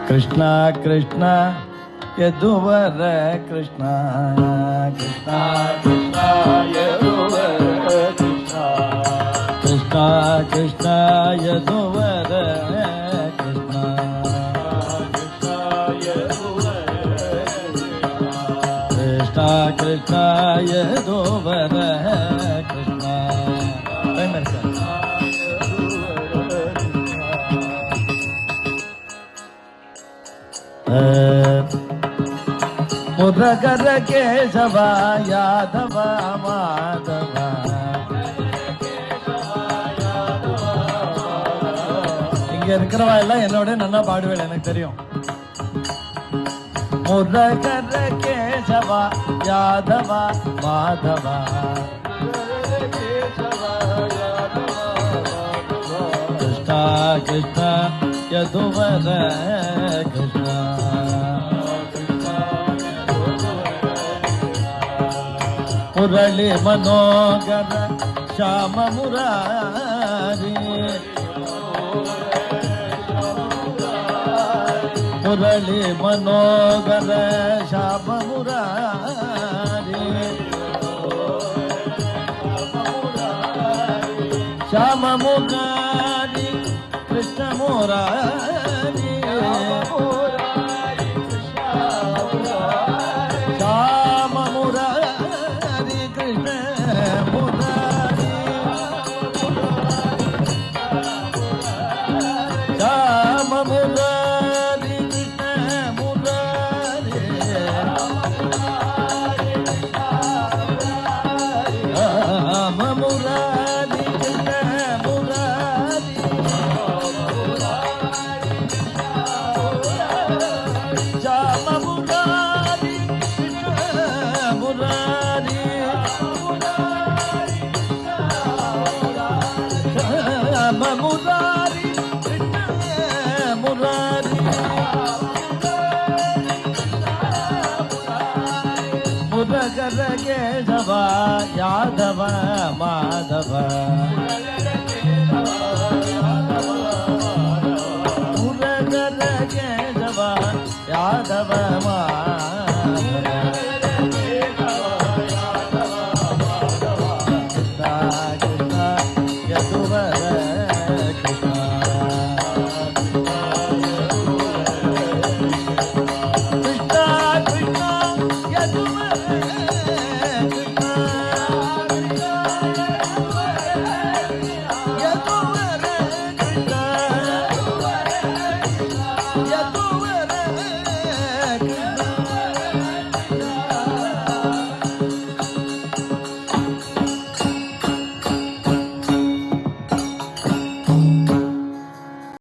कृष्ण कृष्ण यदुवर कृष्ण कृष्ण कृष्ण यदुवर कृष्ण कृष्ण कृष्ण यदुवर कृष्ण कृष्ण कृष्ण यदुवर कृष्ण मुरगर केशव यादव माधव இங்க இருக்கிறவா எல்லாம் என்னோட நல்லா பாடுவேன் எனக்கு தெரியும். முரகர கேசவ யாதவ மாதவ கிருஷ்ண கிருஷ்ண யதுவர் கிருஷ்ண मुरली मनोगर श्याम मुरारी मुरली मनोगर श्याम मुरारी श्याम मुरारी कृष्ण मुरारी श्याम मुरारी कृष्ण मुरारी श्याम मुरारी कृष्ण मुरारी श्याम मुरारी कृष्ण मुरारी श्याम मुरारी कृष्ण मुरारी श्याम मुरारी कृष्ण मुरारी मुरगर केशव यादव माधव